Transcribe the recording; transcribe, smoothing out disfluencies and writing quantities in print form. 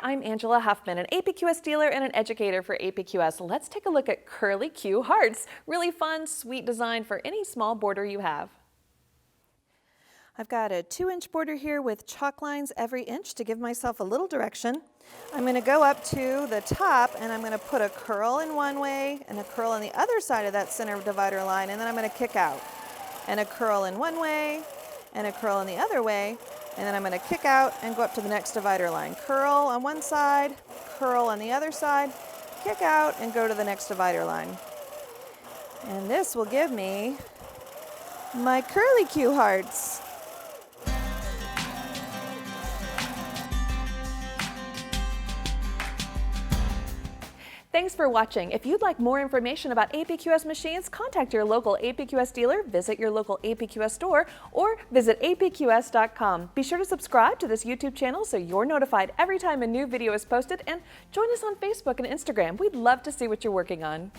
I'm Angela Huffman, an APQS dealer and an educator for APQS. Let's take a look at Curlicue Hearts. Really fun, sweet design for any small border you have. I've got a 2-inch border here with chalk lines every inch to give myself a little direction. I'm going to go up to the top and I'm going to put a curl in one way and a curl on the other side of that center divider line, and then I'm going to kick out. And a curl in one way and a curl in the other way, and then I'm going to kick out and go up to the next divider line. Curl on one side, curl on the other side, kick out and go to the next divider line. And this will give me my Curlicue Hearts. Thanks for watching. If you'd like more information about APQS machines, contact your local APQS dealer, visit your local APQS store, or visit apqs.com. Be sure to subscribe to this YouTube channel so you're notified every time a new video is posted, and join us on Facebook and Instagram. We'd love to see what you're working on.